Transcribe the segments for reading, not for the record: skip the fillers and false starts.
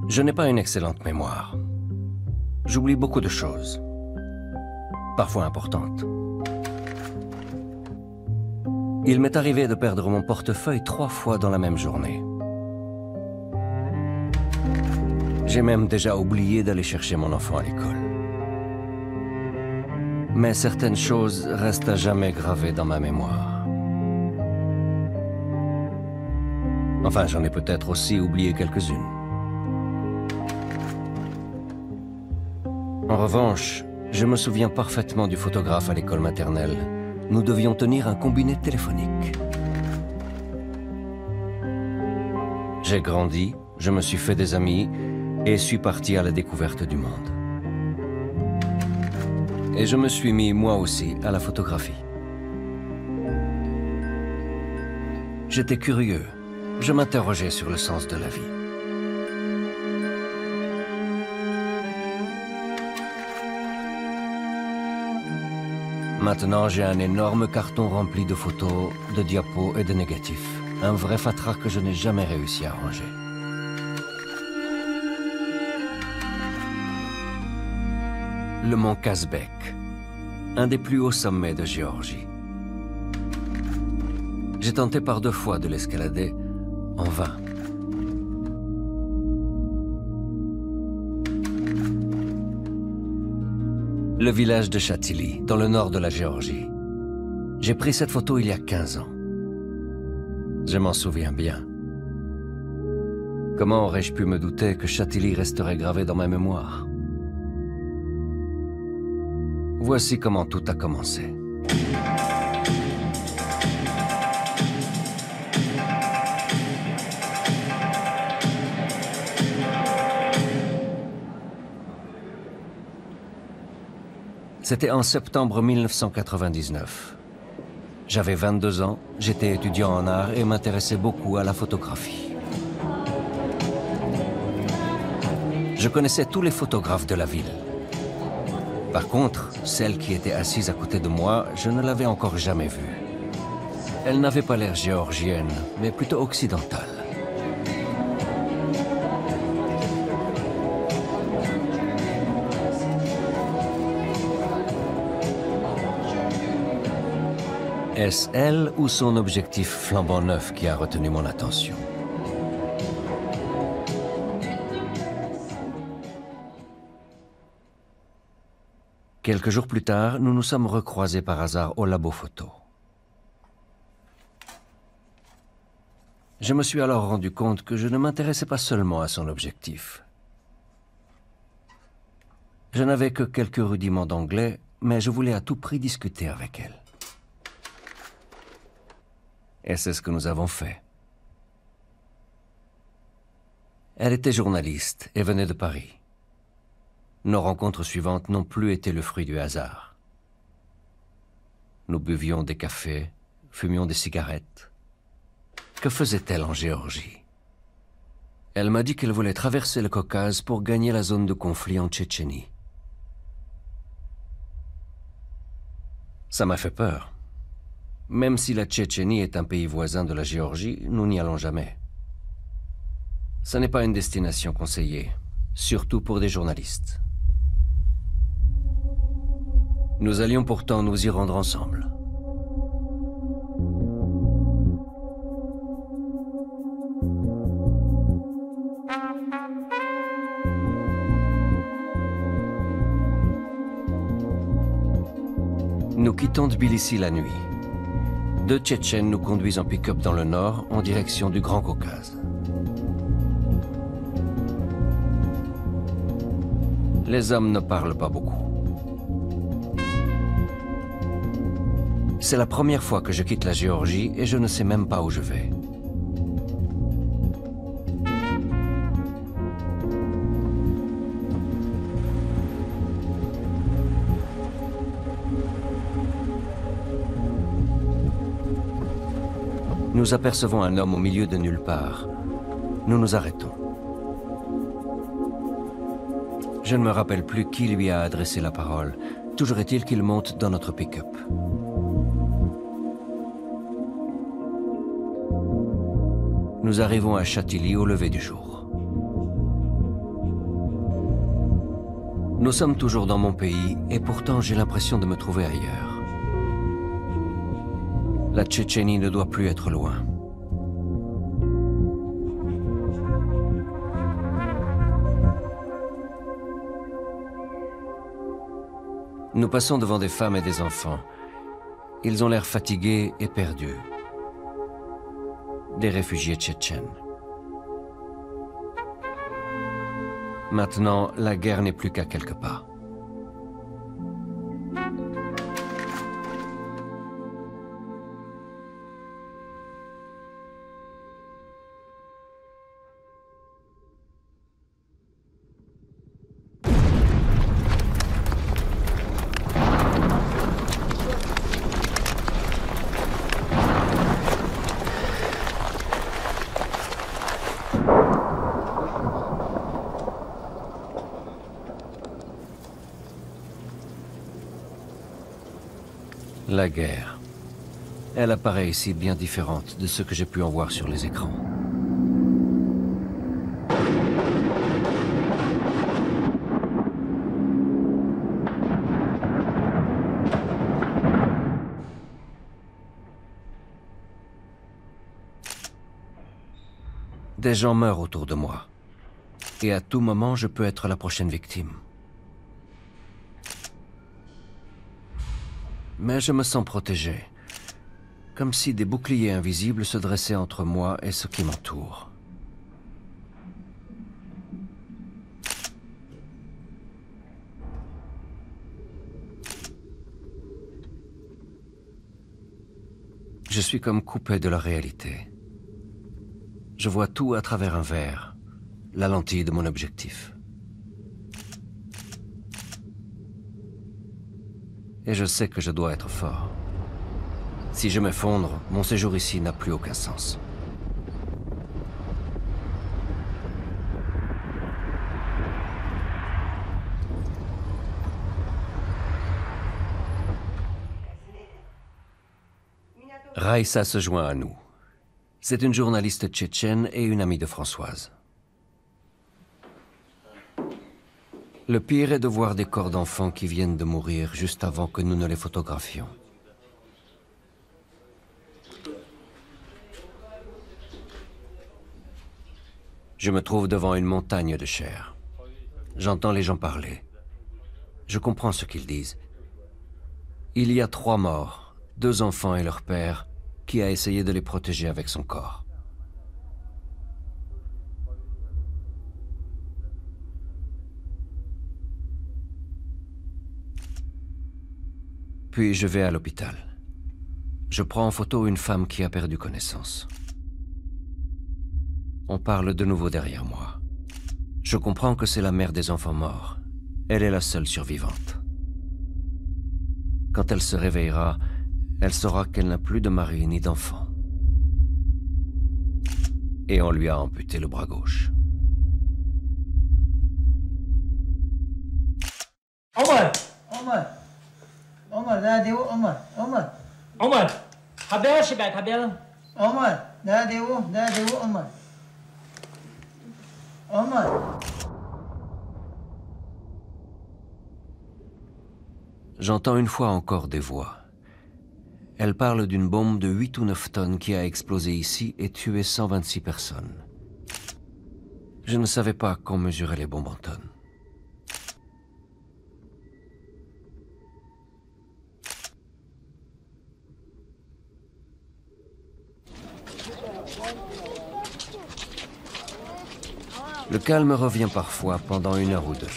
Je n'ai pas une excellente mémoire. J'oublie beaucoup de choses, parfois importantes. Il m'est arrivé de perdre mon portefeuille 3 fois dans la même journée. J'ai même déjà oublié d'aller chercher mon enfant à l'école. Mais certaines choses restent à jamais gravées dans ma mémoire. Enfin, j'en ai peut-être aussi oublié quelques-unes. En revanche, je me souviens parfaitement du photographe à l'école maternelle. Nous devions tenir un combiné téléphonique. J'ai grandi, je me suis fait des amis et suis parti à la découverte du monde. Et je me suis mis moi aussi à la photographie. J'étais curieux, je m'interrogeais sur le sens de la vie. Maintenant, j'ai un énorme carton rempli de photos, de diapos et de négatifs. Un vrai fatras que je n'ai jamais réussi à ranger. Le mont Kazbek, un des plus hauts sommets de Géorgie. J'ai tenté par 2 fois de l'escalader, en vain. Le village de Chatili, dans le nord de la Géorgie. J'ai pris cette photo il y a 15 ans. Je m'en souviens bien. Comment aurais-je pu me douter que Chatili resterait gravé dans ma mémoire? Voici comment tout a commencé. C'était en septembre 1999. J'avais 22 ans, j'étais étudiant en art et m'intéressais beaucoup à la photographie. Je connaissais tous les photographes de la ville. Par contre, celle qui était assise à côté de moi, je ne l'avais encore jamais vue. Elle n'avait pas l'air géorgienne, mais plutôt occidentale. Est-ce elle ou son objectif flambant neuf qui a retenu mon attention? Quelques jours plus tard, nous nous sommes recroisés par hasard au labo photo. Je me suis alors rendu compte que je ne m'intéressais pas seulement à son objectif. Je n'avais que quelques rudiments d'anglais, mais je voulais à tout prix discuter avec elle. Et c'est ce que nous avons fait. Elle était journaliste et venait de Paris. Nos rencontres suivantes n'ont plus été le fruit du hasard. Nous buvions des cafés, fumions des cigarettes. Que faisait-elle en Géorgie? Elle m'a dit qu'elle voulait traverser le Caucase pour gagner la zone de conflit en Tchétchénie. Ça m'a fait peur. Même si la Tchétchénie est un pays voisin de la Géorgie, nous n'y allons jamais. Ce n'est pas une destination conseillée, surtout pour des journalistes. Nous allions pourtant nous y rendre ensemble. Nous quittons Tbilissi la nuit. 2 Tchétchènes nous conduisent en pick-up dans le nord, en direction du Grand Caucase. Les hommes ne parlent pas beaucoup. C'est la première fois que je quitte la Géorgie et je ne sais même pas où je vais. Nous apercevons un homme au milieu de nulle part. Nous nous arrêtons. Je ne me rappelle plus qui lui a adressé la parole. Toujours est-il qu'il monte dans notre pick-up. Nous arrivons à Chatili au lever du jour. Nous sommes toujours dans mon pays et pourtant j'ai l'impression de me trouver ailleurs. La Tchétchénie ne doit plus être loin. Nous passons devant des femmes et des enfants. Ils ont l'air fatigués et perdus. Des réfugiés tchétchènes. Maintenant, la guerre n'est plus qu'à quelques pas. La guerre. Elle apparaît ici bien différente de ce que j'ai pu en voir sur les écrans. Des gens meurent autour de moi. Et à tout moment, je peux être la prochaine victime. Mais je me sens protégé. Comme si des boucliers invisibles se dressaient entre moi et ce qui m'entoure. Je suis comme coupé de la réalité. Je vois tout à travers un verre, la lentille de mon objectif. Et je sais que je dois être fort. Si je m'effondre, mon séjour ici n'a plus aucun sens. Raïssa se joint à nous. C'est une journaliste tchétchène et une amie de Françoise. Le pire est de voir des corps d'enfants qui viennent de mourir juste avant que nous ne les photographions. Je me trouve devant une montagne de chair. J'entends les gens parler. Je comprends ce qu'ils disent. Il y a 3 morts, 2 enfants et leur père, qui a essayé de les protéger avec son corps. Puis je vais à l'hôpital. Je prends en photo une femme qui a perdu connaissance. On parle de nouveau derrière moi. Je comprends que c'est la mère des enfants morts. Elle est la seule survivante. Quand elle se réveillera, elle saura qu'elle n'a plus de mari ni d'enfant. Et on lui a amputé le bras gauche. عمر عمر عمر ده ديو عمر عمر عمر حبيبي شبعت حبيبي عمر ده ديو عمر عمر J'entends une fois encore des voix. Elles parlent d'une bombe de 8 ou 9 tonnes qui a explosé ici et tué 126 personnes. Je ne savais pas qu'on mesurait les bombes en tonnes. Le calme revient parfois pendant 1 heure ou 2.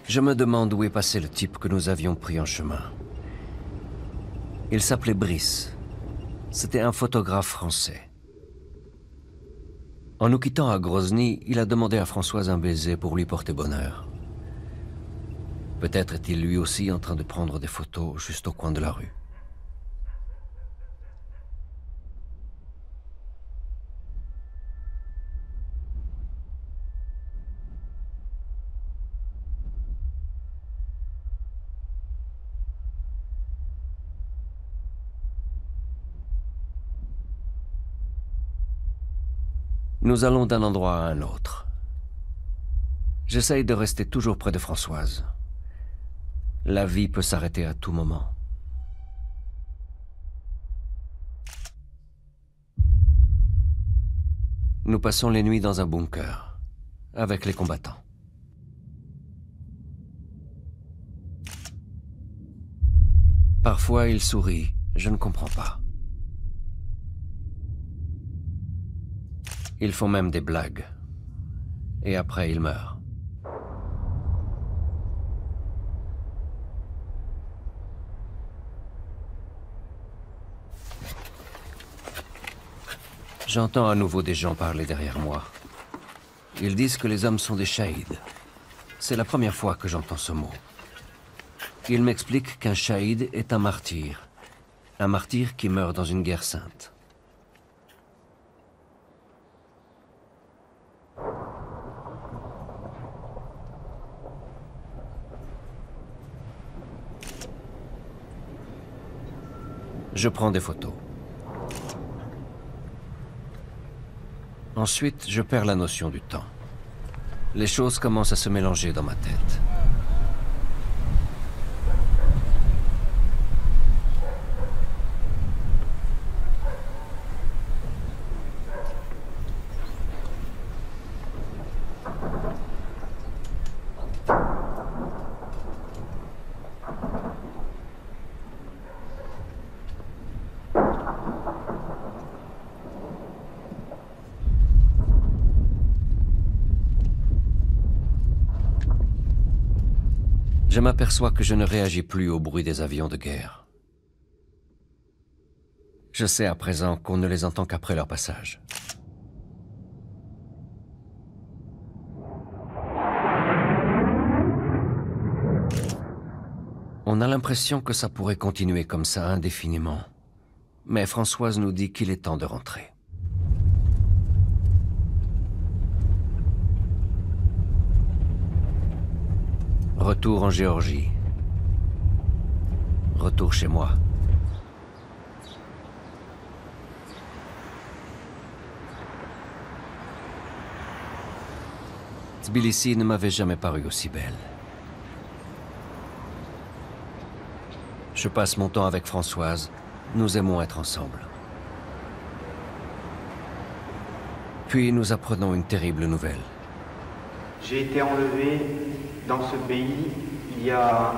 Je me demande où est passé le type que nous avions pris en chemin. Il s'appelait Brice. C'était un photographe français. En nous quittant à Grozny, il a demandé à Françoise un baiser pour lui porter bonheur. Peut-être est-il lui aussi en train de prendre des photos juste au coin de la rue. Nous allons d'un endroit à un autre. J'essaye de rester toujours près de Françoise. La vie peut s'arrêter à tout moment. Nous passons les nuits dans un bunker, avec les combattants. Parfois, il sourit, je ne comprends pas. Ils font même des blagues. Et après, ils meurent. J'entends à nouveau des gens parler derrière moi. Ils disent que les hommes sont des shahids. C'est la première fois que j'entends ce mot. Ils m'expliquent qu'un shahid est un martyr qui meurt dans une guerre sainte. Je prends des photos. Ensuite, je perds la notion du temps. Les choses commencent à se mélanger dans ma tête. Je m'aperçois que je ne réagis plus au bruit des avions de guerre. Je sais à présent qu'on ne les entend qu'après leur passage. On a l'impression que ça pourrait continuer comme ça indéfiniment. Mais Françoise nous dit qu'il est temps de rentrer. Retour en Géorgie. Retour chez moi. Tbilissi ne m'avait jamais paru aussi belle. Je passe mon temps avec Françoise. Nous aimons être ensemble. Puis nous apprenons une terrible nouvelle. J'ai été enlevé dans ce pays il y a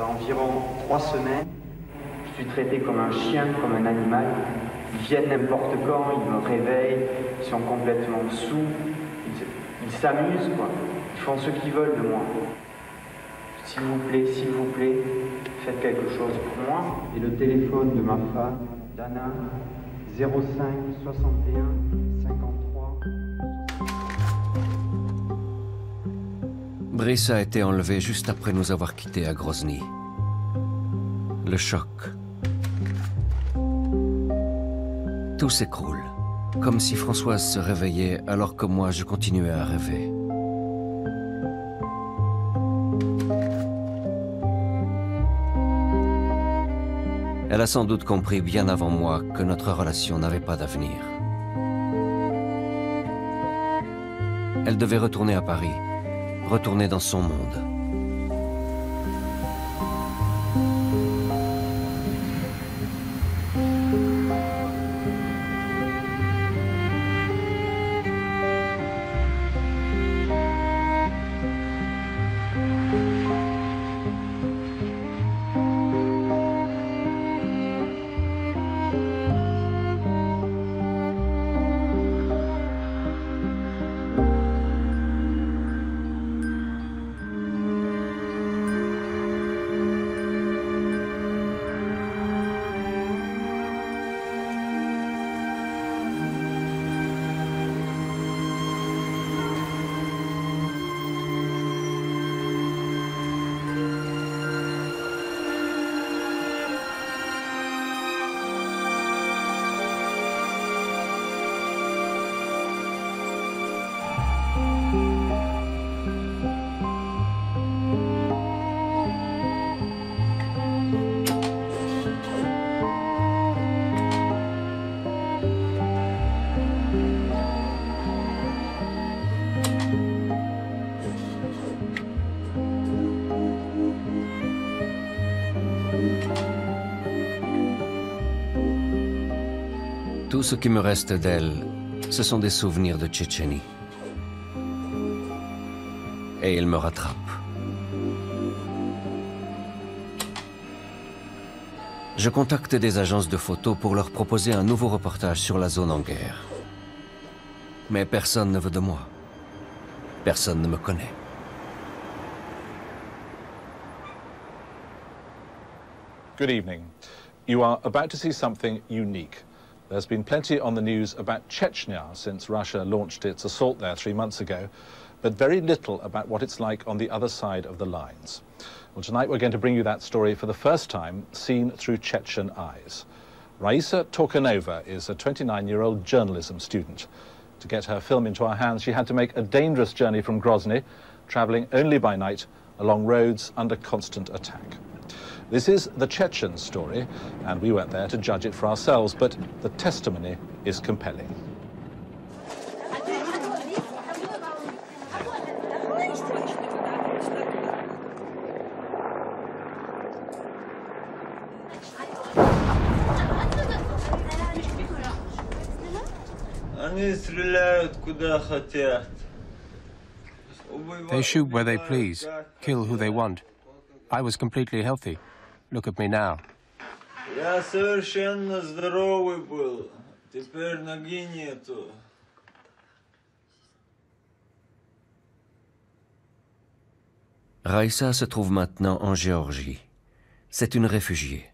environ 3 semaines. Je suis traité comme un chien, comme un animal. Ils viennent n'importe quand, ils me réveillent, ils sont complètement saouls. Ils s'amusent, quoi. Ils font ce qu'ils veulent de moi. S'il vous plaît, faites quelque chose pour moi. Et le téléphone de ma femme, Dana, 05 61 53. Brice a été enlevé juste après nous avoir quittés à Grozny. Le choc. Tout s'écroule, comme si Françoise se réveillait alors que moi je continuais à rêver. Elle a sans doute compris bien avant moi que notre relation n'avait pas d'avenir. Elle devait retourner à Paris, retourner dans son monde. Tout ce qui me reste d'elle, ce sont des souvenirs de Tchétchénie. Et il me rattrape. Je contacte des agences de photos pour leur proposer un nouveau reportage sur la zone en guerre. Mais personne ne veut de moi. Personne ne me connaît. Good evening. You are about to see something unique. There's been plenty on the news about Chechnya since Russia launched its assault there 3 months ago, but very little about what it's like on the other side of the lines. Well, tonight we're going to bring you that story for the first time, seen through Chechen eyes. Raisa Torkanova is a 29-year-old journalism student. To get her film into our hands, she had to make a dangerous journey from Grozny, travelling only by night along roads under constant attack. This is the Chechen story, and we weren't there to judge it for ourselves, but the testimony is compelling. They shoot where they please, kill who they want. I was completely healthy. Look at me now. Я совершенно здоровый был. Теперь ноги нету. Raisa se trouve maintenant en Géorgie. C'est une réfugiée.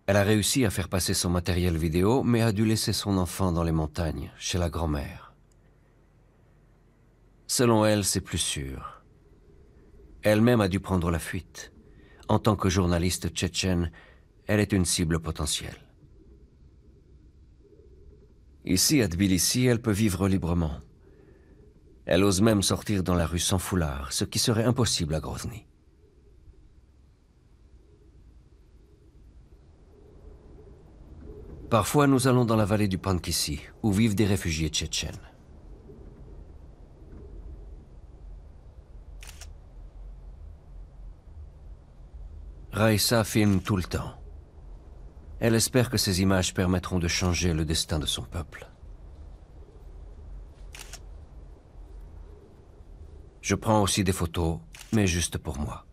Elle a réussi à faire passer son matériel vidéo, mais a dû laisser son enfant dans les montagnes, chez la grand-mère. Selon elle, c'est plus sûr. Elle-même a dû prendre la fuite. En tant que journaliste tchétchène, elle est une cible potentielle. Ici, à Tbilissi, elle peut vivre librement. Elle ose même sortir dans la rue sans foulard, ce qui serait impossible à Grozny. Parfois, nous allons dans la vallée du Pankissi, où vivent des réfugiés tchétchènes. Raisa filme tout le temps. Elle espère que ces images permettront de changer le destin de son peuple. Je prends aussi des photos, mais juste pour moi.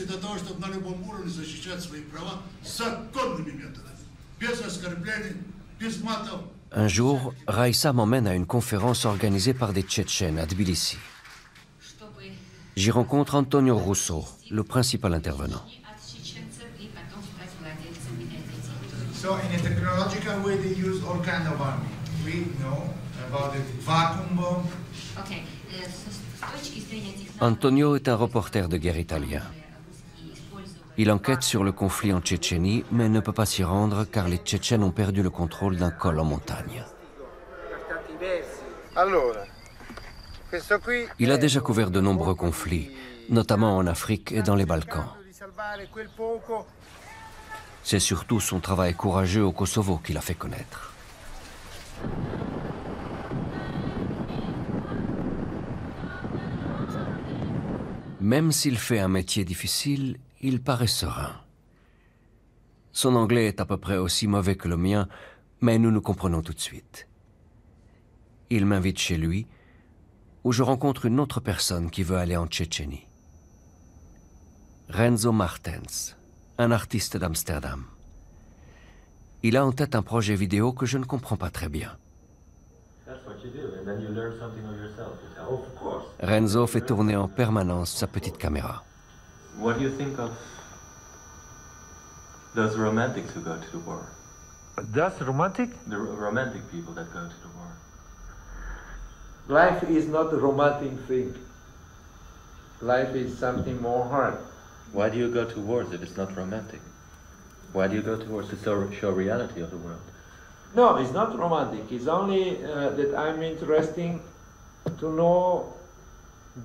До того, чтобы на любом уровне защищать свои права законными методами, без оскорблений, без матов. Un jour, Raisa m'emmène à une conférence organisée par des Tchétchènes à Tbilissi. J'y rencontre Antonio Russo, le principal intervenant. So in a technological way they use all kind of army. We know about the vacuum bomb. Okay. Antonio est un reporter de guerre italien. Il enquête sur le conflit en Tchétchénie, mais ne peut pas s'y rendre car les Tchétchènes ont perdu le contrôle d'un col en montagne. Il a déjà couvert de nombreux conflits, notamment en Afrique et dans les Balkans. C'est surtout son travail courageux au Kosovo qui l'a fait connaître. Même s'il fait un métier difficile, il paraît serein. Son anglais est à peu près aussi mauvais que le mien, mais nous nous comprenons tout de suite. Il m'invite chez lui, où je rencontre une autre personne qui veut aller en Tchétchénie. Renzo Martens, un artiste d'Amsterdam. Il a en tête un projet vidéo que je ne comprends pas très bien. Renzo fait tourner en permanence sa petite caméra. What do you think of those romantics who go to the war? That's romantic? The romantic people that go to the war. Life is not a romantic thing. Life is something more hard. Why do you go to wars if it's not romantic? Why do you go to wars to show reality of the world? No, it's not romantic. It's only that I'm interested to know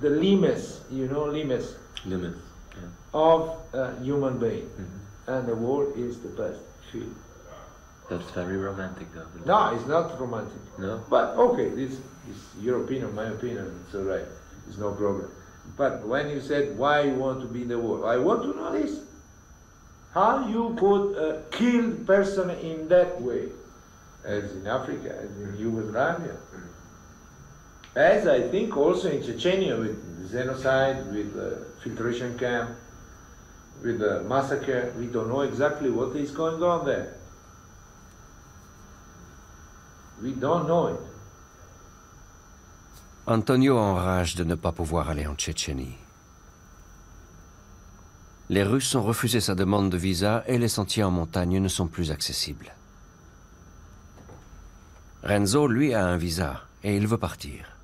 the limits, you know, limits. Limits, yeah. Of a human being. And the war is the best field. That's very romantic though. No, it's not romantic. No? But okay, this is your opinion, my opinion, it's all right. It's no problem. But when you said why you want to be in the war, I want to know this. How you could kill person in that way, as in Africa, as in Yugoslavia, as I think also in Chechnya with genocide, with filtration camp, with the massacre. We don't know exactly what is going on there. We don't know it. Antonio enrage de ne pas pouvoir aller en Tchétchénie. Les Russes ont refusé sa demande de visa et les sentiers en montagne ne sont plus accessibles. Renzo, lui, a un visa et il veut partir.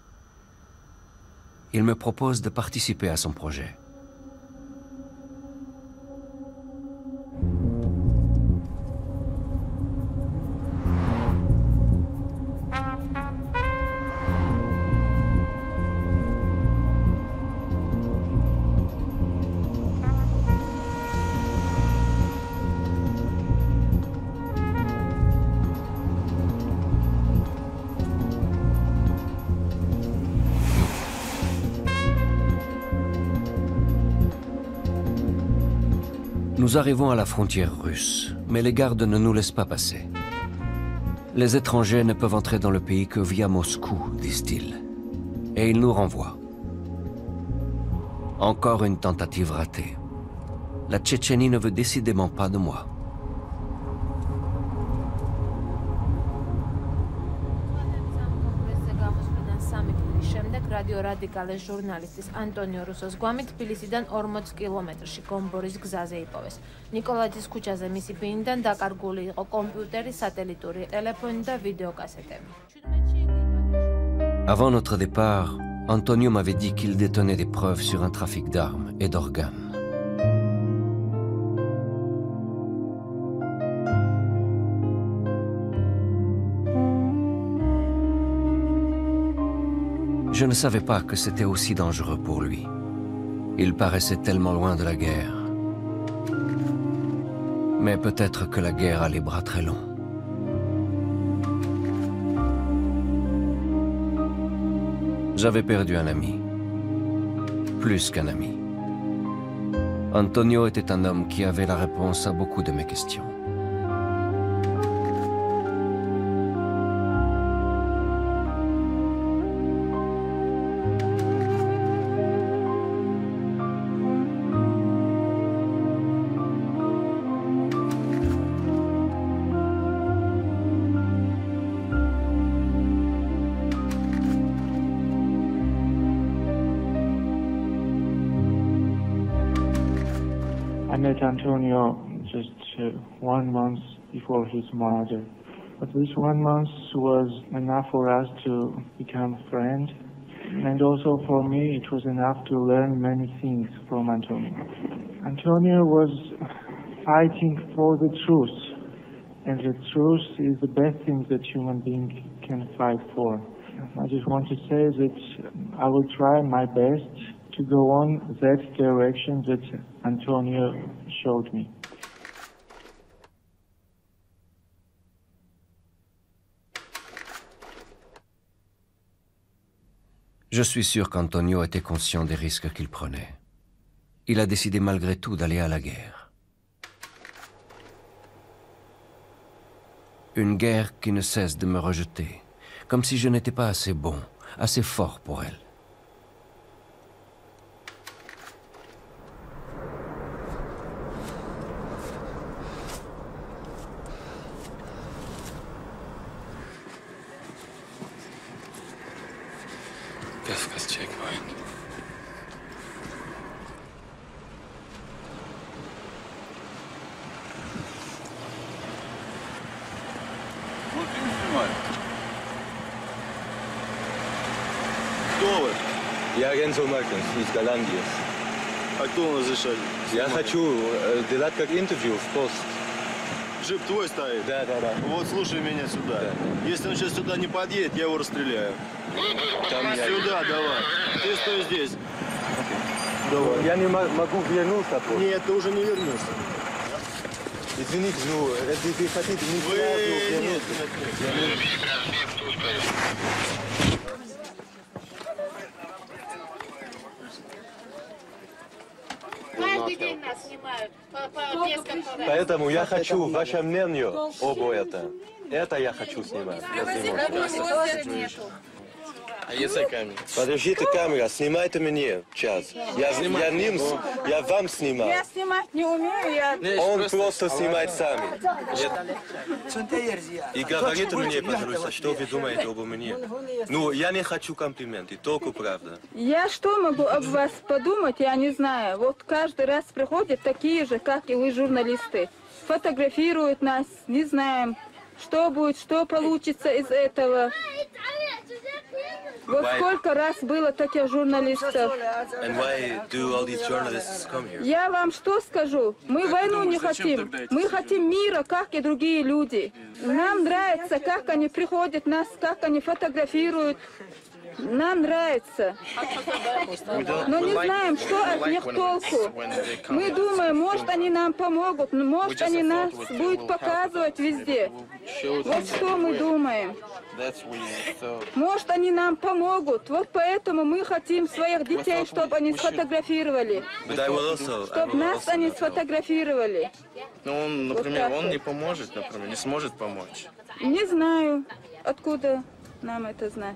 Il me propose de participer à son projet. Nous arrivons à la frontière russe, mais les gardes ne nous laissent pas passer. Les étrangers ne peuvent entrer dans le pays que via Moscou, disent-ils. Et ils nous renvoient. Encore une tentative ratée. La Tchétchénie ne veut décidément pas de moi. რადიორადიკალეს ჟურნალისტის ანტონიო რუსოს გვამით თბილისიდან 40 კილომეტრში გომბორის გზაზე იპოვეს. ნიკოლაძის ქუჩაზე მისი ბინიდან დაკარგული იყო კომპიუტერი, სატელიტური ტელეფონი და ვიდეოკასეტები. Avant notre départ, Antonio m'avait dit qu'il détenait des preuves sur un trafic d'armes et d'organes. Je ne savais pas que c'était aussi dangereux pour lui. Il paraissait tellement loin de la guerre. Mais peut-être que la guerre a les bras très longs. J'avais perdu un ami. Plus qu'un ami. Antonio était un homme qui avait la réponse à beaucoup de mes questions. I met Antonio just 1 month before his murder. But this 1 month was enough for us to become friends. And also for me, it was enough to learn many things from Antonio. Antonio was fighting for the truth. And the truth is the best thing that human being can fight for. I just want to say that I will try my best to go on that direction that Antonio showed me. Je suis sûr qu'Antonio était conscient des risques qu'il prenait. Il a décidé malgré tout d'aller à la guerre. Une guerre qui ne cesse de me rejeter, comme si je n'étais pas assez bon, assez fort pour elle. Kafkas checkpoint. Кто вы? Я Рензо Мартинс из Голландии. А кто у нас решает? Я хочу делать как интервью в пост. Джип твой стоит? Да. Вот слушай меня сюда. Да. Если он сейчас сюда не подъедет, я его расстреляю. Сюда давай. Ты стой здесь. Давай. Я не могу вернуться. Нет, ты уже не вернешься. Извините, ну, если вы хотите, не сразу вернуться. Нет. день нас снимают. Поэтому я хочу ваше мнение об этом. Это я хочу снимать. А если камера? Подождите, камера, снимайте меня сейчас. Я вам снимаю. Я снимать не умею, Он просто снимает сами. И говорите мне, пожалуйста, что вы думаете обо мне. Ну, я не хочу комплименты, только правда. Я что могу об вас подумать, я не знаю. Вот каждый раз приходят такие же, как и вы, журналисты. Фотографируют нас, не знаем, что будет, что получится из этого. Вот сколько раз было таких журналистов. Я вам что скажу? Мы войну не хотим. Мы хотим мира, как и другие люди. Нам нравится, как они приходят нас, как они фотографируют. Нам нравится. Но не знаем, что от них толку. Мы думаем, может, они нам помогут, может, они нас будут показывать везде. Вот что мы думаем. Может, они нам помогут. Вот поэтому мы хотим своих детей, чтобы они сфотографировали. Чтобы нас они сфотографировали. Ну, он, например, он не поможет, например, не сможет помочь. Не знаю, откуда нам это знать.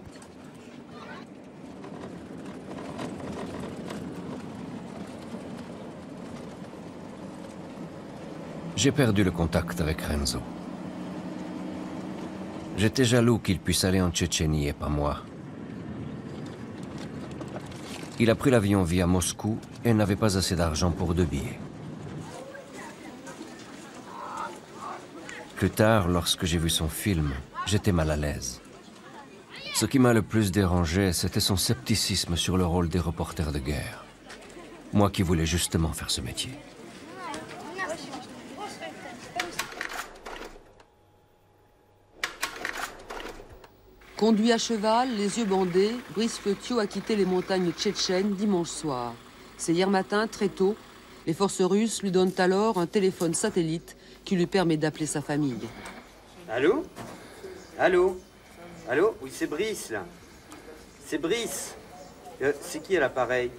J'ai perdu le contact avec Renzo. J'étais jaloux qu'il puisse aller en Tchétchénie et pas moi. Il a pris l'avion via Moscou et n'avait pas assez d'argent pour 2 billets. Plus tard, lorsque j'ai vu son film, j'étais mal à l'aise. Ce qui m'a le plus dérangé, c'était son scepticisme sur le rôle des reporters de guerre. Moi qui voulais justement faire ce métier. Conduit à cheval, les yeux bandés, Brice Flotio a quitté les montagnes tchétchènes dimanche soir. C'est hier matin, très tôt. Les forces russes lui donnent alors un téléphone satellite qui lui permet d'appeler sa famille. Allô? Allô? Allô? Oui, c'est Brice, là. C'est Brice. C'est qui à l'appareil?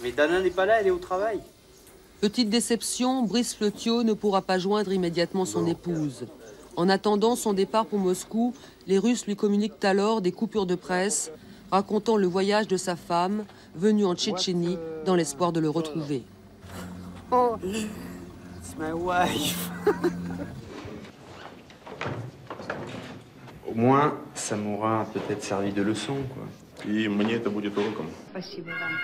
Mais Dana n'est pas là, elle est au travail. Petite déception, Brice Flotio ne pourra pas joindre immédiatement son épouse. En attendant son départ pour Moscou, les Russes lui communiquent alors des coupures de presse racontant le voyage de sa femme venue en Tchétchénie dans l'espoir de le retrouver. Oh, it's my wife. Au moins, ça m'aura peut-être servi de leçon, quoi. И мне это будет уроком. Спасибо вам.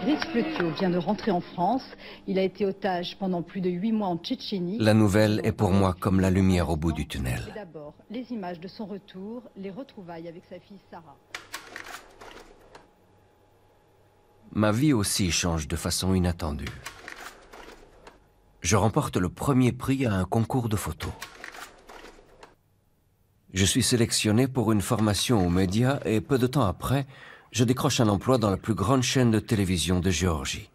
Brice Flotio vient de rentrer en France. Il a été otage pendant plus de 8 mois en Tchétchénie. La nouvelle est pour moi comme la lumière au bout du tunnel. D'abord, les images de son retour, les retrouvailles avec sa fille Sarah. Ma vie aussi change de façon inattendue. Je remporte le premier prix à un concours de photos. Je suis sélectionné pour une formation aux médias et peu de temps après, je décroche un emploi dans la plus grande chaîne de télévision de Géorgie.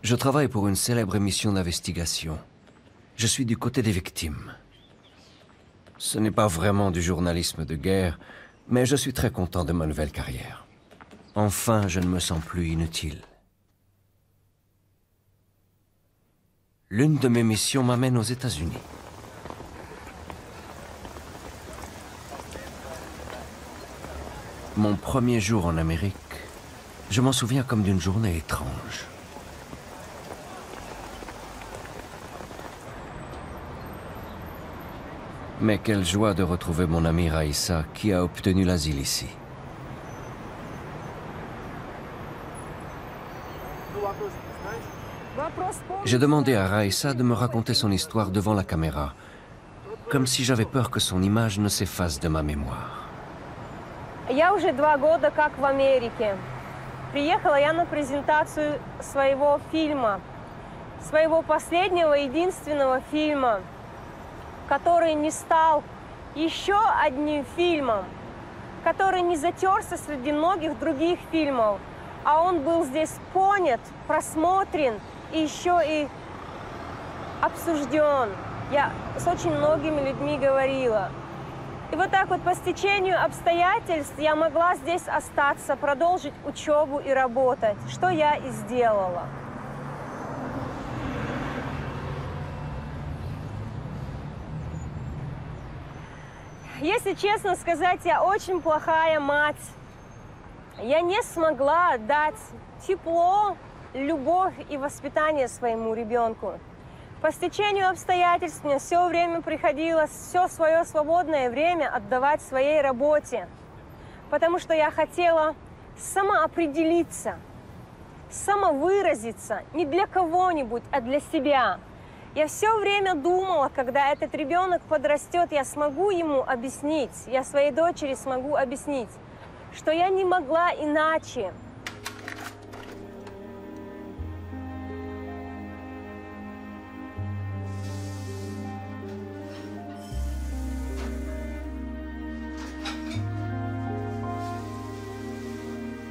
Je travaille pour une célèbre émission d'investigation. Je suis du côté des victimes. Ce n'est pas vraiment du journalisme de guerre, mais je suis très content de ma nouvelle carrière. Enfin, je ne me sens plus inutile. L'une de mes missions m'amène aux États-Unis. Mon premier jour en Amérique, je m'en souviens comme d'une journée étrange. Mais quelle joie de retrouver mon amie Raïssa qui a obtenu l'asile ici. J'ai demandé à Raïssa de me raconter son histoire devant la caméra, comme si j'avais peur que son image ne s'efface de ma mémoire. Я уже 2 года как в Америке. Приехала я на презентацию своего фильма, своего последнего, единственного фильма, который не стал еще одним фильмом, который не затерся среди многих других фильмов, а он был здесь понят, просмотрен и еще и обсужден. Я с очень многими людьми говорила. И вот так вот по стечению обстоятельств я могла здесь остаться, продолжить учебу и работать, что я и сделала. Если честно сказать, я очень плохая мать. Я не смогла дать тепло, любовь и воспитание своему ребенку. По стечению обстоятельств мне все время приходилось все свое свободное время отдавать своей работе, потому что я хотела самоопределиться, самовыразиться не для кого-нибудь, а для себя. Я все время думала, когда этот ребенок подрастет, я смогу ему объяснить, я своей дочери смогу объяснить, что я не могла иначе.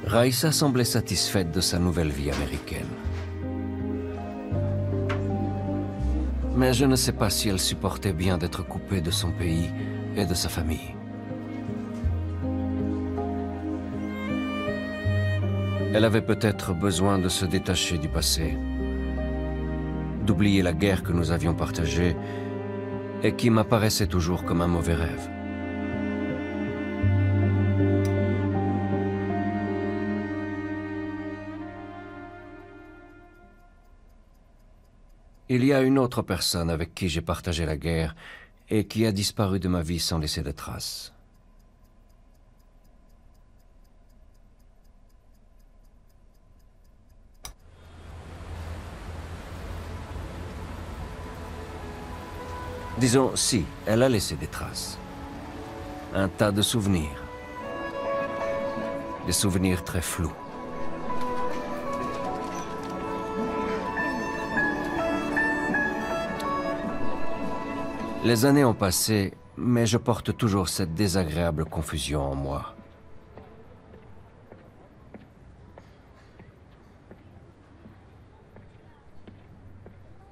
Raïssa semblait satisfaite de sa nouvelle vie américaine. Mais je ne sais pas si elle supportait bien d'être coupée de son pays et de sa famille. Elle avait peut-être besoin de se détacher du passé, d'oublier la guerre que nous avions partagée et qui m'apparaissait toujours comme un mauvais rêve. Il y a une autre personne avec qui j'ai partagé la guerre et qui a disparu de ma vie sans laisser de traces. Disons, si, elle a laissé des traces. Un tas de souvenirs. Des souvenirs très flous. Les années ont passé, mais je porte toujours cette désagréable confusion en moi.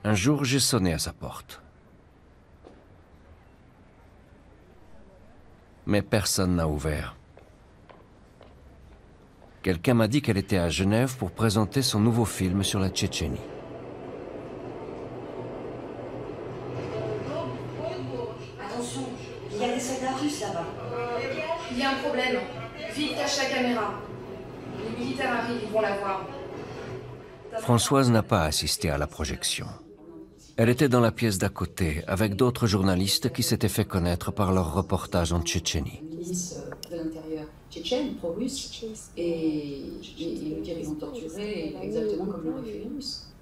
Un jour, j'ai sonné à sa porte. Mais personne n'a ouvert. Quelqu'un m'a dit qu'elle était à Genève pour présenter son nouveau film sur la Tchétchénie. Attention, il y a des soldats russes là-bas. Il y a un problème. Vite, cache la caméra. Les militaires arrivent, ils vont la voir. Françoise n'a pas assisté à la projection. Elle était dans la pièce d'à côté, avec d'autres journalistes qui s'étaient fait connaître par leur reportage en Tchétchénie. Une milice de l'intérieur tchétchène, pro-russe, et ils nous dirent qu'ils ont torturé exactement comme l'ont fait les Russes.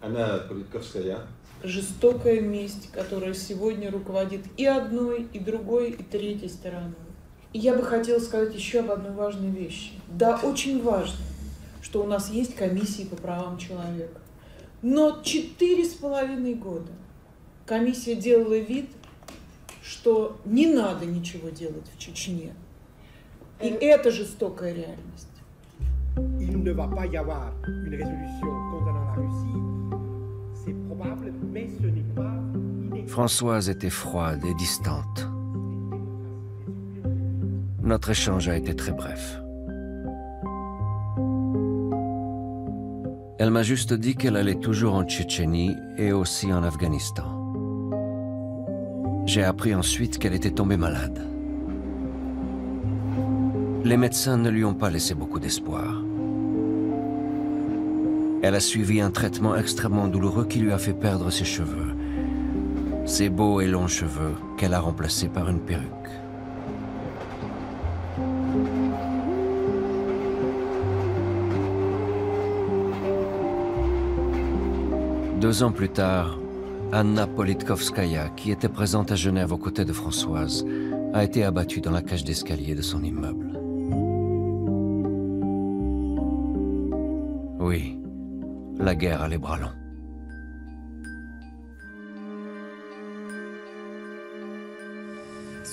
Она Политковская. Жестокая месть, которая сегодня руководит и одной, и другой, и третьей стороной. И я бы хотела сказать еще об одной важной вещи. Да, очень важно, что у нас есть комиссии по правам человека. Но 4,5 года комиссия делала вид, что не надо ничего делать в Чечне. И это жестокая реальность. Il ne va pas y avoir une résolution condamnant la Russie. C'est probable, mais ce n'est pas inévitable. Françoise était froide et distante. Notre échange a été très bref. Elle m'a juste dit qu'elle allait toujours en Tchétchénie et aussi en Afghanistan. J'ai appris ensuite qu'elle était tombée malade. Les médecins ne lui ont pas laissé beaucoup d'espoir. Elle a suivi un traitement extrêmement douloureux qui lui a fait perdre ses cheveux. Ses beaux et longs cheveux qu'elle a remplacés par une perruque. Deux ans plus tard, Anna Politkovskaya, qui était présente à Genève aux côtés de Françoise, a été abattue dans la cage d'escalier de son immeuble. Oui, la guerre a les bras longs.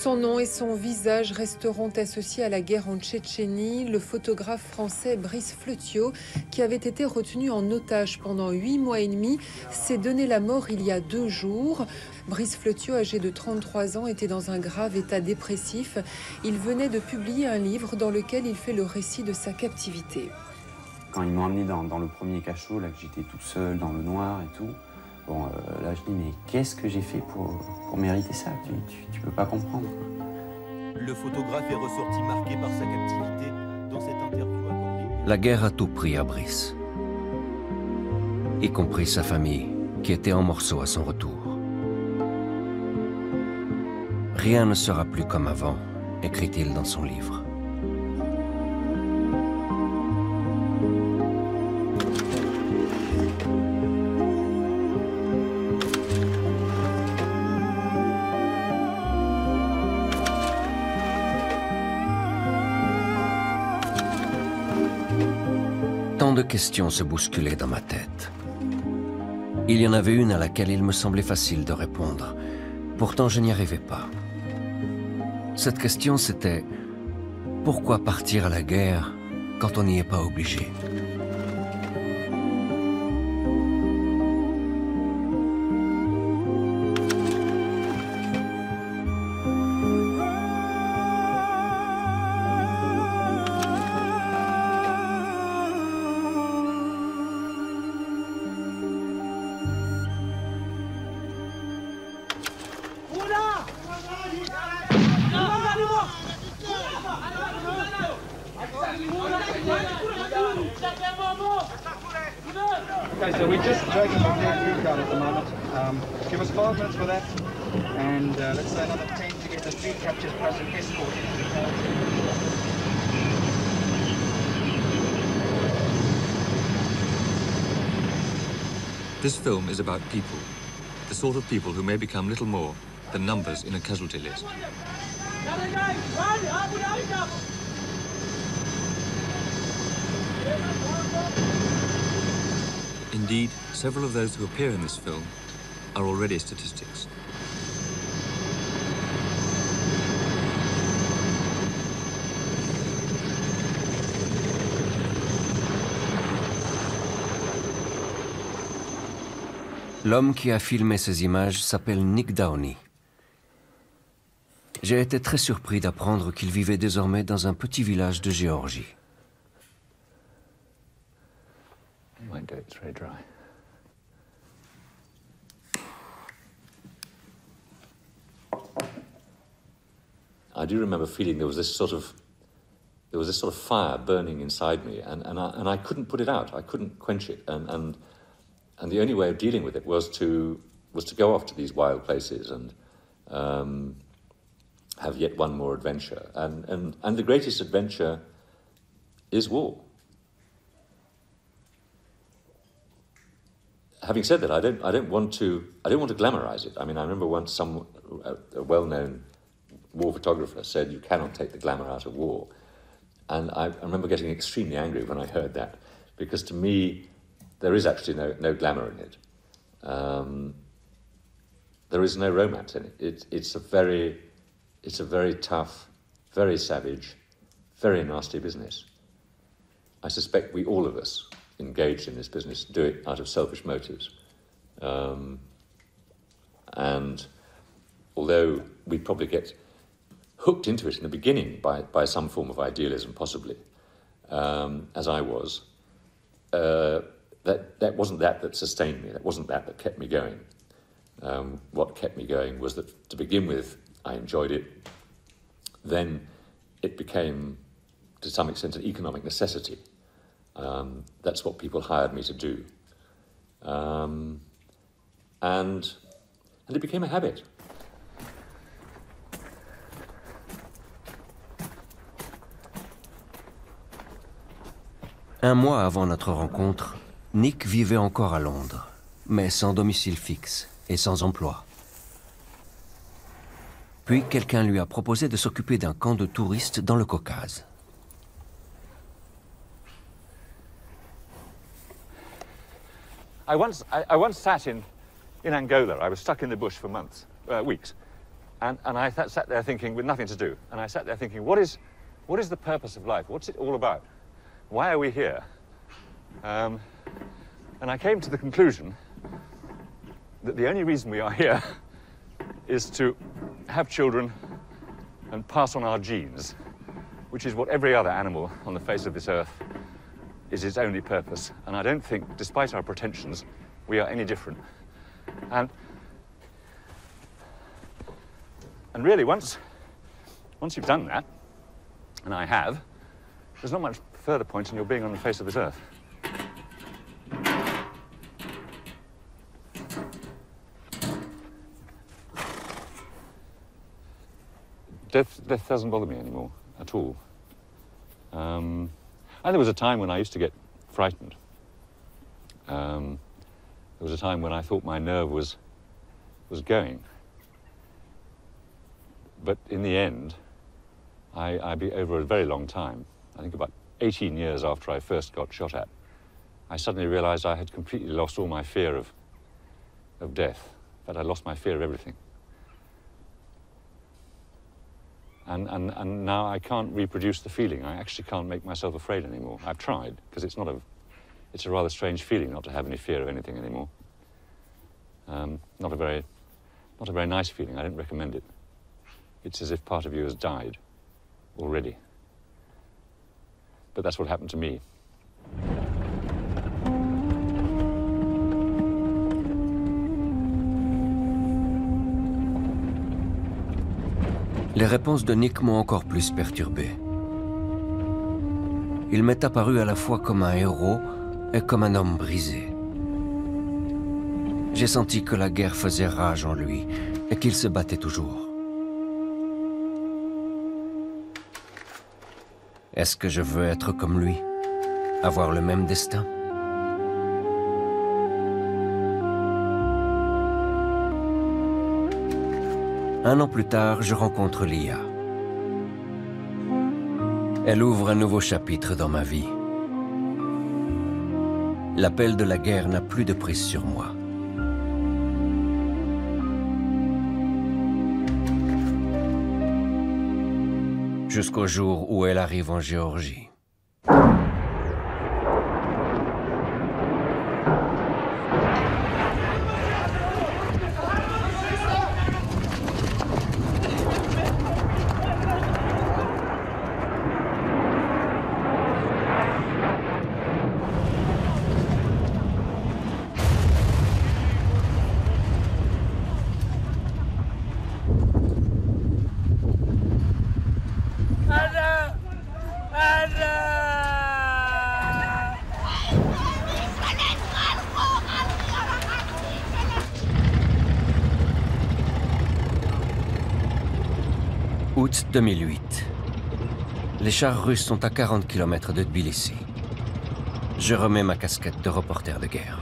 Son nom et son visage resteront associés à la guerre en Tchétchénie. Le photographe français Brice Fleutiot, qui avait été retenu en otage pendant 8 mois et demi, s'est donné la mort il y a 2 jours. Brice Fleutiot, âgé de 33 ans, était dans un grave état dépressif. Il venait de publier un livre dans lequel il fait le récit de sa captivité. Quand ils m'ont amené dans le premier cachot, là, que j'étais toute seule dans le noir et tout, bon, là je dis, mais qu'est-ce que j'ai fait pour mériter ça? Tu peux pas comprendre. Le photographe est ressorti marqué par sa captivité dans cette interview accordée. La guerre a tout pris à Brice, y compris sa famille, qui était en morceaux à son retour. Rien ne sera plus comme avant, écrit-il dans son livre. Tant de questions se bousculaient dans ma tête. Il y en avait une à laquelle il me semblait facile de répondre. Pourtant, je n'y arrivais pas. Cette question, c'était « Pourquoi partir à la guerre quand on n'y est pas obligé ?» Okay, so we're just dragging the blue card at the moment. Give us 5 minutes for that, and let's say another 10 to get the 3 captures plus an escort into the car. This film is about people, the sort of people who may become little more than numbers in a casualty list. Indeed, several of those who appear in this film are already statistics. L'homme qui a filmé ces images s'appelle Nick Downey. J'ai été très surpris d'apprendre qu'il vivait désormais dans un petit village de Géorgie. Might do it, it's very dry. I do remember feeling there was this sort of fire burning inside me, and I couldn't put it out. I couldn't quench it, and the only way of dealing with it was to go off to these wild places and have yet one more adventure. And the greatest adventure is war. Having said that, I don't want to glamorize it. I mean, I remember once a well-known war photographer said, "You cannot take the glamour out of war," and I remember getting extremely angry when I heard that, because to me, there is actually no glamour in it. There is no romance in it. It's a very tough, very savage, very nasty business. I suspect all of us engaged in this business do it out of selfish motives. And although we probably get hooked into it in the beginning by some form of idealism, possibly, as I was, that wasn't that sustained me. That wasn't that kept me going. What kept me going was that, to begin with, I enjoyed it. Then it became, to some extent, an economic necessity. That's what people hired me to do. And it became a habit. Un mois avant notre rencontre, Nick vivait encore à Londres, mais sans domicile fixe et sans emploi. Puis quelqu'un lui a proposé de s'occuper d'un camp de touristes dans le Caucase. I once sat in Angola. I was stuck in the bush for months, weeks, And I sat there thinking, with nothing to do, and I sat there thinking, what is the purpose of life? What's it all about? Why are we here? And I came to the conclusion that the only reason we are here is to have children and pass on our genes, which is what every other animal on the face of this earth is its only purpose. And I don't think, despite our pretensions, we are any different. And really, once you've done that, and I have, there's not much further point in your being on the face of this earth. Death doesn't bother me anymore, at all. And there was a time when I used to get frightened. There was a time when I thought my nerve was going. But in the end, over a very long time, I think about 18 years after I first got shot at, I suddenly realized I had completely lost all my fear of death. In fact, I lost my fear of everything. And now I can't reproduce the feeling. I actually can't make myself afraid anymore. I've tried, because it's a rather strange feeling not to have any fear of anything anymore. Not a very nice feeling. I don't recommend it. It's as if part of you has died already. But that's what happened to me. Les réponses de Nick m'ont encore plus perturbé. Il m'est apparu à la fois comme un héros et comme un homme brisé. J'ai senti que la guerre faisait rage en lui et qu'il se battait toujours. Est-ce que je veux être comme lui? Avoir le même destin? Un an plus tard, je rencontre Lia. Elle ouvre un nouveau chapitre dans ma vie. L'appel de la guerre n'a plus de prise sur moi. Jusqu'au jour où elle arrive en Géorgie. Août 2008. Les chars russes sont à 40 km de Tbilissi. Je remets ma casquette de reporter de guerre.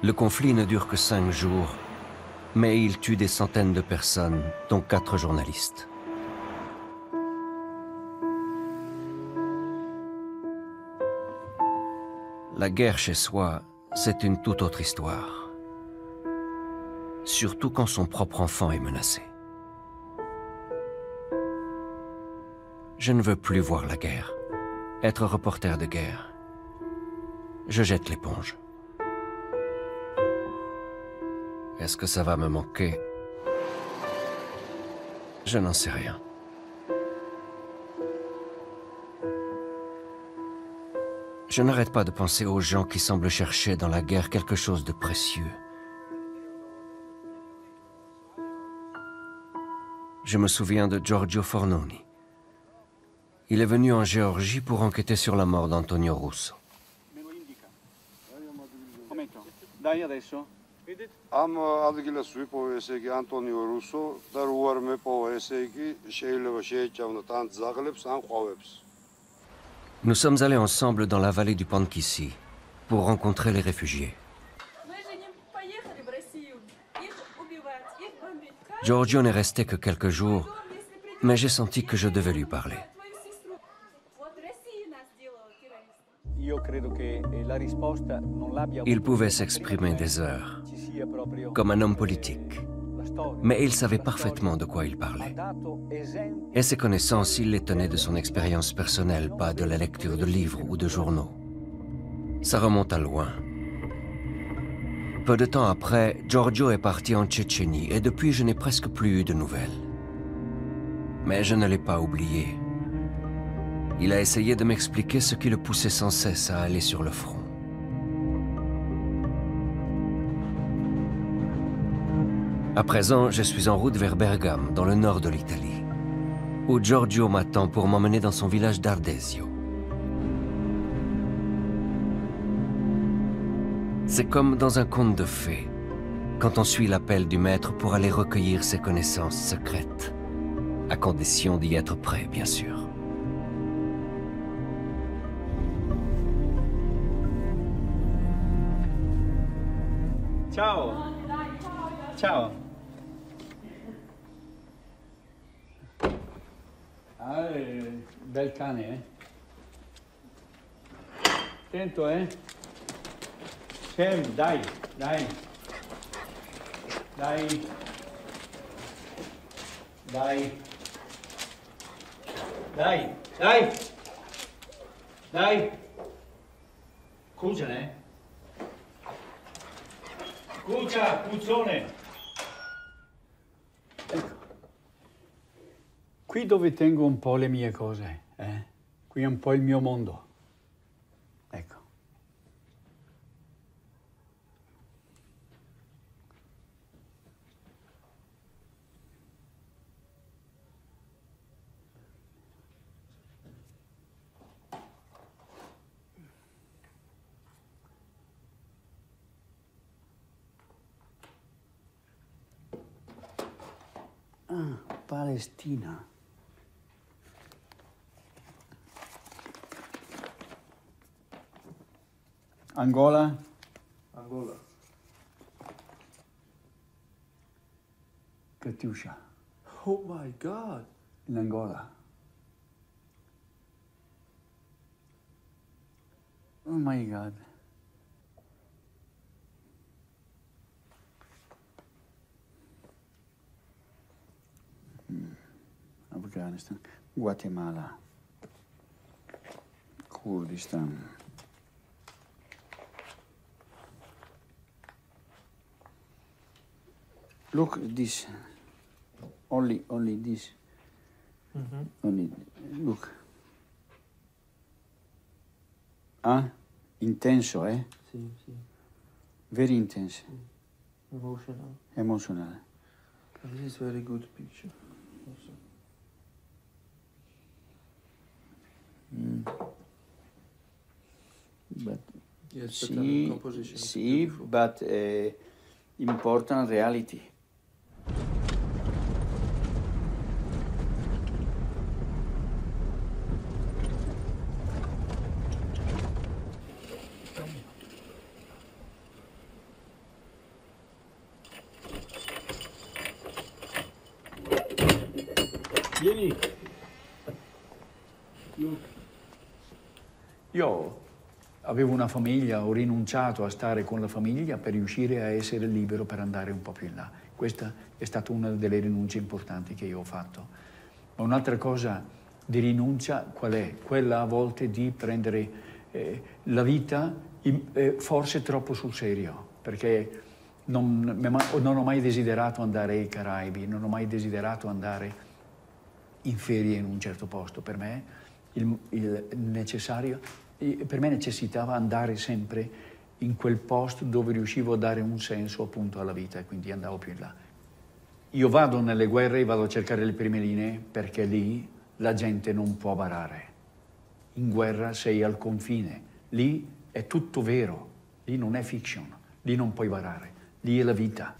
Le conflit ne dure que 5 jours, mais il tue des centaines de personnes, dont 4 journalistes. La guerre chez soi, c'est une toute autre histoire. Surtout quand son propre enfant est menacé. Je ne veux plus voir la guerre, être reporter de guerre. Je jette l'éponge. Est-ce que ça va me manquer? Je n'en sais rien. Je n'arrête pas de penser aux gens qui semblent chercher dans la guerre quelque chose de précieux. Je me souviens de Giorgio Fornoni. Il est venu en Géorgie pour enquêter sur la mort d'Antonio Russo. Dai adesso. Am ადგილას ვიპოვე ესე იგი ანტონიო რუსო და რო არ მეპოვა ესე იგი შეიძლება შეეჭავნოთ ან ძაღლებს ან ყვავებს. Nous sommes allés ensemble dans la vallée du Pankissi pour rencontrer les réfugiés. Giorgio n'est resté que quelques jours, mais j'ai senti que je devais lui parler. Il pouvait s'exprimer des heures, comme un homme politique, mais il savait parfaitement de quoi il parlait. Et ses connaissances, il les tenait de son expérience personnelle, pas de la lecture de livres ou de journaux. Ça remonte à loin. Peu de temps après, Giorgio est parti en Tchétchénie et depuis, je n'ai presque plus eu de nouvelles. Mais je ne l'ai pas oublié. Il a essayé de m'expliquer ce qui le poussait sans cesse à aller sur le front. À présent, je suis en route vers Bergame, dans le nord de l'Italie, où Giorgio m'attend pour m'emmener dans son village d'Ardesio. C'est comme dans un conte de fées, quand on suit l'appel du maître pour aller recueillir ses connaissances secrètes, à condition d'y être prêt, bien sûr. Ciao. Ciao. Ah, bel cane, eh? Attento, eh? Sam, dai, dai. Dai. Dai. Dai, dai. Dai. Cuccione. Cuccia, cuzzone. Ecco. Qui dove tengo un po' le mie cose, eh? Qui è un po' il mio mondo. Ecco. Ah, Palestina. Angola? Angola. Katyusha. Oh my God. In Angola. Oh my God. Afghanistan, Guatemala, Kurdistan. Look this, only this. Only, look. Ah, intenso, eh? Sì, sì. Very intense. Emotional. Emotional. This is very good picture. Also. But Yes, but see, composition is see, beautiful. but important reality. Vieni. Io avevo una famiglia, ho rinunciato a stare con la famiglia per riuscire a essere libero per andare un po' più in là. Questa è stata una delle rinunce importanti che io ho fatto. Ma un'altra cosa di rinuncia qual è? Quella a volte di prendere la vita forse troppo sul serio, perché non ho mai desiderato andare ai Caraibi, non ho mai desiderato andare in ferie in un certo posto. Per me per me necessitava andare sempre in quel posto dove riuscivo a dare un senso appunto alla vita e quindi andavo più in là. Io vado nelle guerre, vado a cercare le prime linee perché lì la gente non può barare. In guerra sei al confine, lì è tutto vero, lì non è fiction, lì non puoi barare, lì è la vita.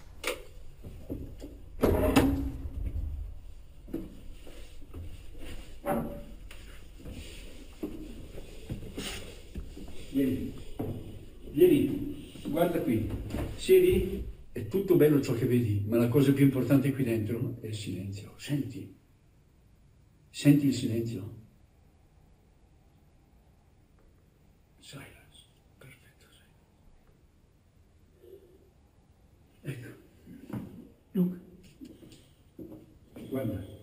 Vieni, guarda qui, siedi, è tutto bello ciò che vedi, ma la cosa più importante qui dentro è il silenzio. Senti il silenzio. Silence, perfetto. Ecco, Luke, guarda.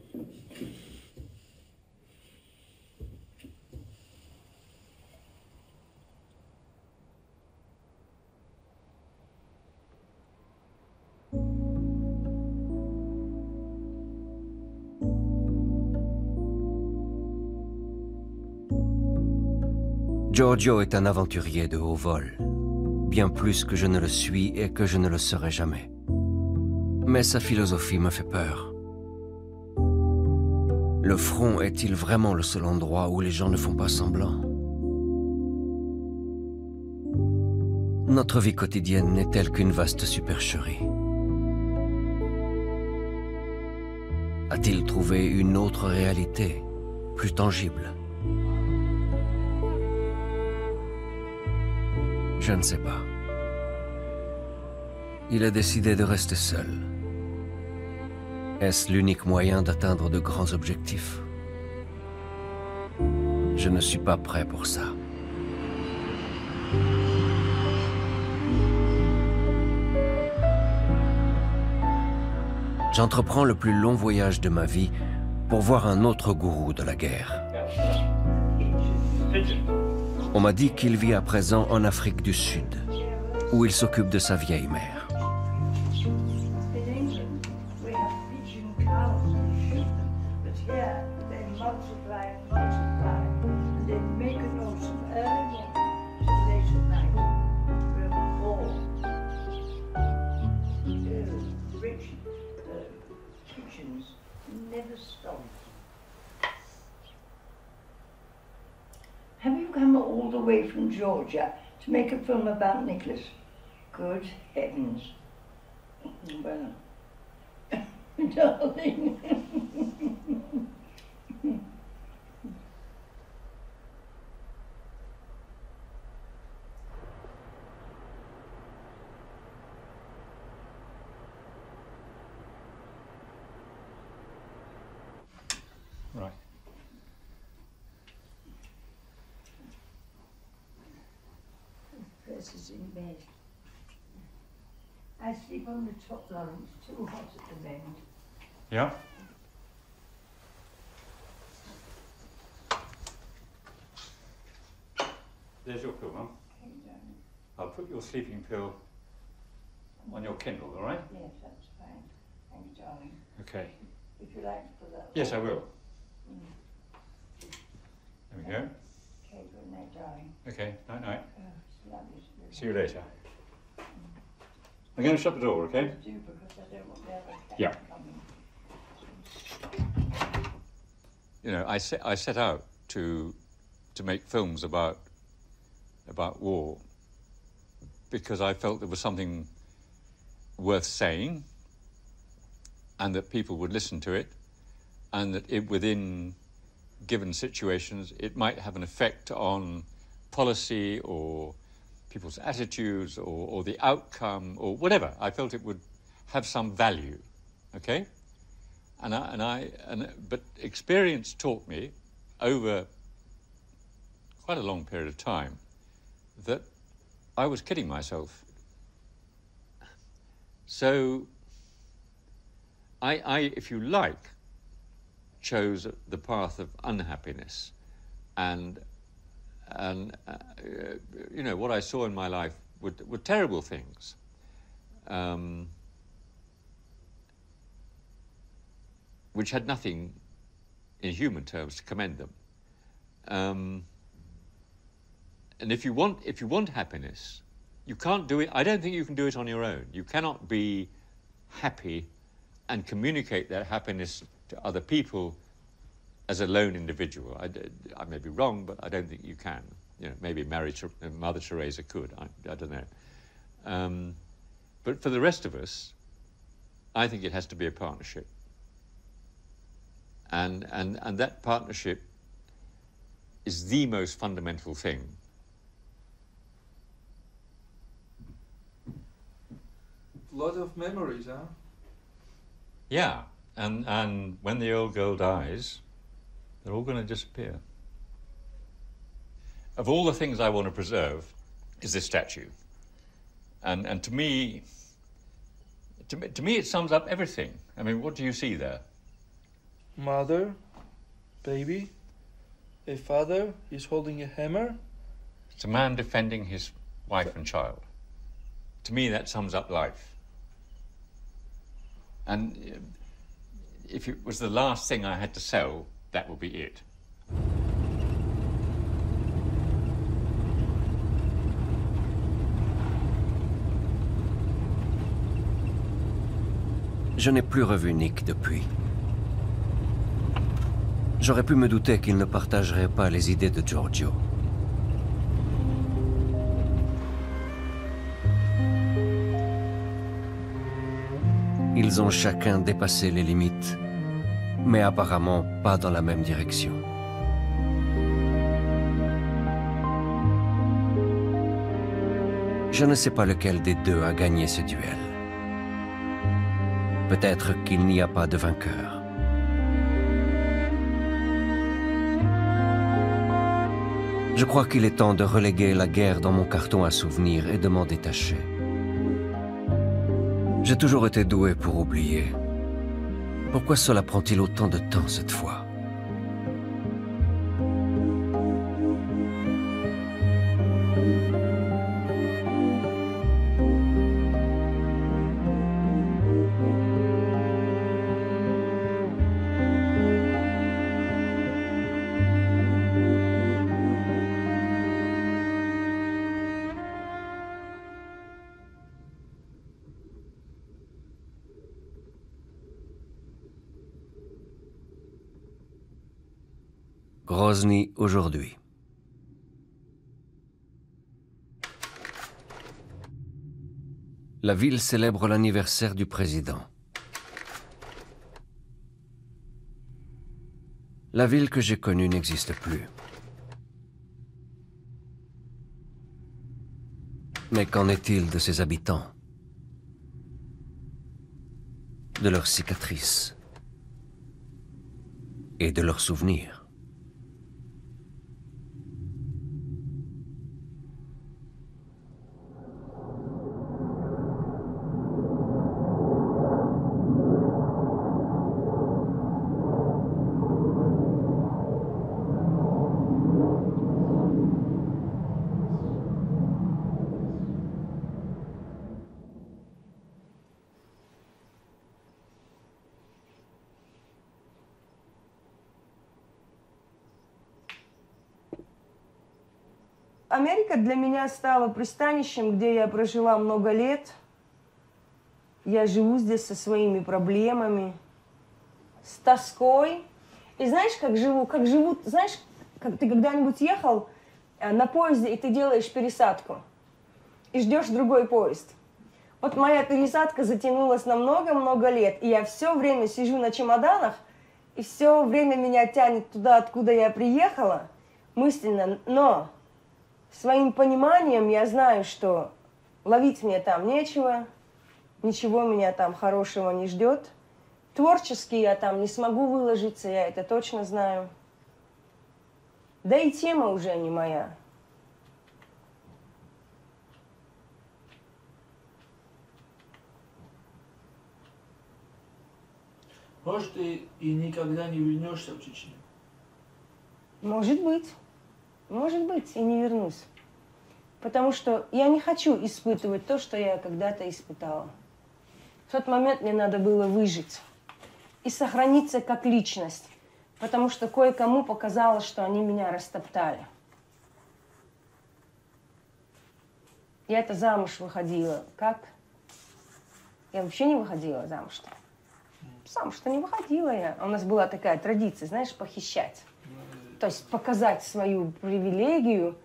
Giorgio est un aventurier de haut vol, bien plus que je ne le suis et que je ne le serai jamais. Mais sa philosophie me fait peur. Le front est-il vraiment le seul endroit où les gens ne font pas semblant? Notre vie quotidienne n'est-elle qu'une vaste supercherie? A-t-il trouvé une autre réalité, plus tangible? Je ne sais pas. Il a décidé de rester seul. Est-ce l'unique moyen d'atteindre de grands objectifs? Je ne suis pas prêt pour ça. J'entreprends le plus long voyage de ma vie pour voir un autre gourou de la guerre. On m'a dit qu'il vit à présent en Afrique du Sud, où il s'occupe de sa vieille mère. Have you come all the way from Georgia to make a film about Nicholas? Good heavens. Well, darling. Right. Chris is in bed. I sleep on the top floor. It's too hot at the moment. Yeah? There's your pill, Mum. I'll put your sleeping pill on your Kindle, all right? Yes, that's fine. Thank you, darling. Okay. If you like to put that. Yes, I will. There we go. Okay, good night, darling. Okay, night-night. Oh, it's lovely to be See you later. I'm going to shut the door, okay? do because I don't want the other cat Yeah. coming. You know, I set out to make films about war because I felt there was something worth saying and that people would listen to it and that within given situations it might have an effect on policy or people's attitudes or the outcome or whatever. I felt it would have some value, okay? But experience taught me over quite a long period of time that I was kidding myself. So I, if you like, chose the path of unhappiness and you know, what I saw in my life were terrible things. Which had nothing in human terms, to commend them. And if you want happiness, you can't do it. I don't think you can do it on your own. You cannot be happy and communicate that happiness to other people as a lone individual. I may be wrong, but I don't think you can. You know, maybe Mother Teresa could. I don't know. But for the rest of us, I think it has to be a partnership. And that partnership is the most fundamental thing. A lot of memories, huh? Yeah, and when the old girl dies, they're all going to disappear. Of all the things I want to preserve is this statue. And to me it sums up everything. I mean, what do you see there? Mother, baby, a father is holding a hammer. It's a man defending his wife and child. To me, that sums up life. And if it was the last thing I had to sell, that would be it. Je n'ai plus revu Nick depuis. J'aurais pu me douter qu'il ne partagerait pas les idées de Giorgio. Ils ont chacun dépassé les limites, mais apparemment pas dans la même direction. Je ne sais pas lequel des deux a gagné ce duel. Peut-être qu'il n'y a pas de vainqueur. Je crois qu'il est temps de reléguer la guerre dans mon carton à souvenirs et de m'en détacher. J'ai toujours été doué pour oublier. Pourquoi cela prend-il autant de temps cette fois? Grozny aujourd'hui. La ville célèbre l'anniversaire du président. La ville que j'ai connue n'existe plus. Mais qu'en est-il de ses habitants? De leurs cicatrices? Et de leurs souvenirs? Америка для меня стала пристанищем, где я прожила много лет. Я живу здесь со своими проблемами, с тоской. И знаешь, как живут, знаешь, как ты когда-нибудь ехал на поезде, и ты делаешь пересадку, и ждешь другой поезд. Вот моя пересадка затянулась на много-много лет, и я все время сижу на чемоданах, и все время меня тянет туда, откуда я приехала, мысленно, но своим пониманием я знаю, что ловить мне там нечего, ничего меня там хорошего не ждет. Творчески я там не смогу выложиться, я это точно знаю. Да и тема уже не моя. Может, ты и никогда не вернешься в Чечню? Может быть, и не вернусь. Потому что я не хочу испытывать то, что я когда-то испытала. В тот момент мне надо было выжить и сохраниться как личность. потому что кое-кому показалось, что они меня растоптали. Я-то замуж выходила. Как? Я вообще не выходила замуж-то. Замуж-то не выходила я. У нас была такая традиция, знаешь, похищать. То есть показать свою привилегию,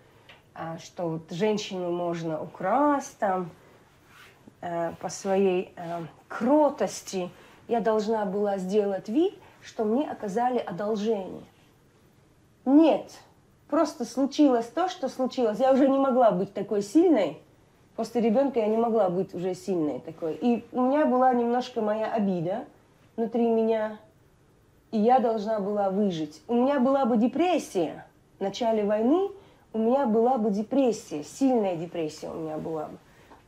что вот женщину можно украсть там по своей кротости. Я должна была сделать вид, что мне оказали одолжение. Нет, просто случилось то, что случилось. Я уже не могла быть такой сильной. После ребенка я не могла быть уже сильной такой. И у меня была немножко моя обида внутри меня. И я должна была выжить. У меня была бы депрессия. В начале войны у меня была бы депрессия. Сильная депрессия у меня была бы.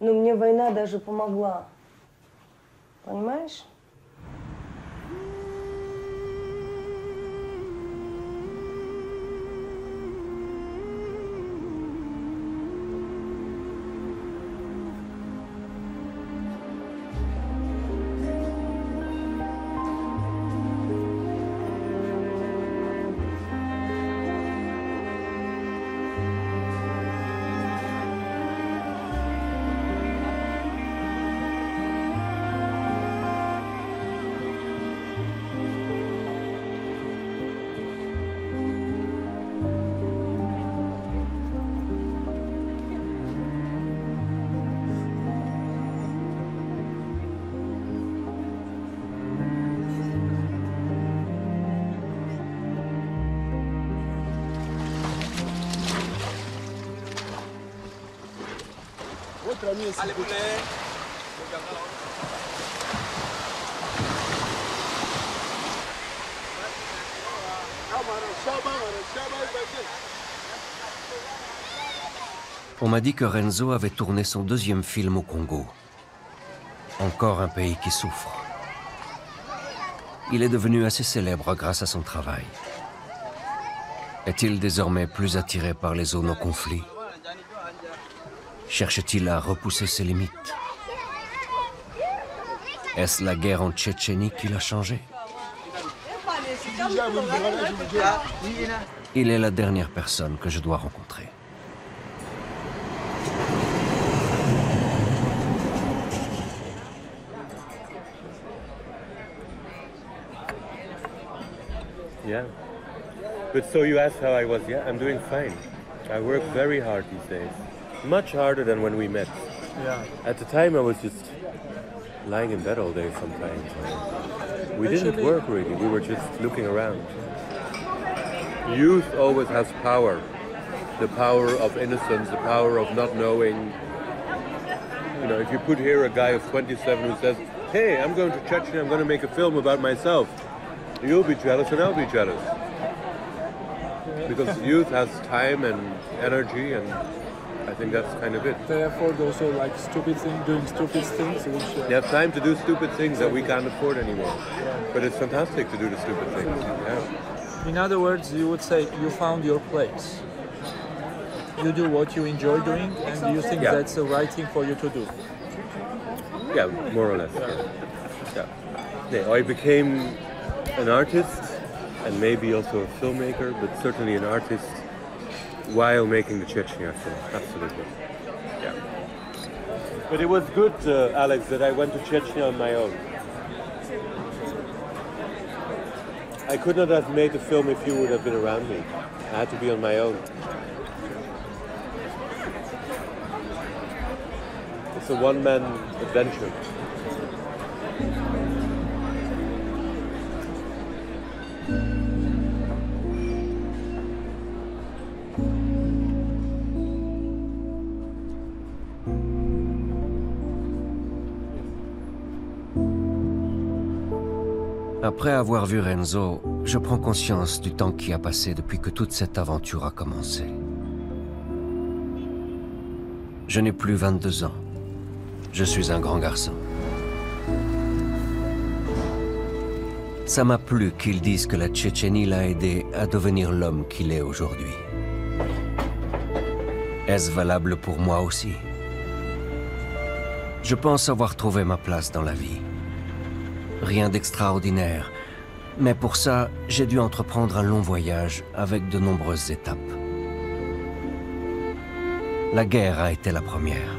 Но мне война даже помогла. Понимаешь? Allez, poulet. On m'a dit que Renzo avait tourné son deuxième film au Congo. Encore un pays qui souffre. Il est devenu assez célèbre grâce à son travail. Est-il désormais plus attiré par les zones en conflit? Cherche-t-il à repousser ses limites? Est-ce la guerre en Tchétchénie qui l'a changé? Il est la dernière personne que je dois rencontrer. Yeah. But so you asked how I was. Yeah, I'm doing fine. I work very hard these days. Much harder than when we met. Yeah. At the time, I was just lying in bed all day sometimes. We didn't work really. We were just looking around. Youth always has power. The power of innocence, the power of not knowing. You know, if you put here a guy of 27 who says, hey, I'm going to Chechnya, I'm going to make a film about myself, you'll be jealous and I'll be jealous. Because youth has time and energy, and I think that's kind of it. Therefore, also like stupid things, doing stupid things. Which, You have time to do stupid things that we can't afford anymore. But it's fantastic to do the stupid things. Yeah. In other words, you would say you found your place. You do what you enjoy doing, and you think that's the right thing for you to do. Yeah, more or less. Yeah. Yeah. I became an artist, and maybe also a filmmaker, but certainly an artist while making the Chechnya film. Absolutely. Yeah. But it was good, Alex, that I went to Chechnya on my own. I could not have made the film if you would have been around me. I had to be on my own. It's a one-man adventure. Après avoir vu Renzo, je prends conscience du temps qui a passé depuis que toute cette aventure a commencé. Je n'ai plus 22 ans. Je suis un grand garçon. Ça m'a plu qu'ils disent que la Tchétchénie l'a aidé à devenir l'homme qu'il est aujourd'hui. Est-ce valable pour moi aussi? Je pense avoir trouvé ma place dans la vie. Rien d'extraordinaire, Mais pour ça, j'ai dû entreprendre un long voyage avec de nombreuses étapes. La guerre a été la première.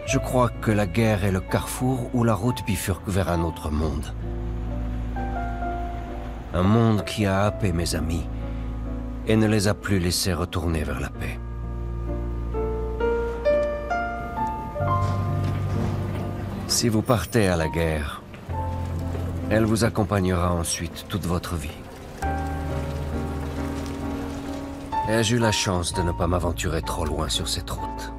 Je crois que la guerre est le carrefour où la route bifurque vers un autre monde. Un monde qui a happé mes amis et ne les a plus laissés retourner vers la paix. Si vous partez à la guerre, elle vous accompagnera ensuite toute votre vie. Ai-je eu la chance de ne pas m'aventurer trop loin sur cette route ?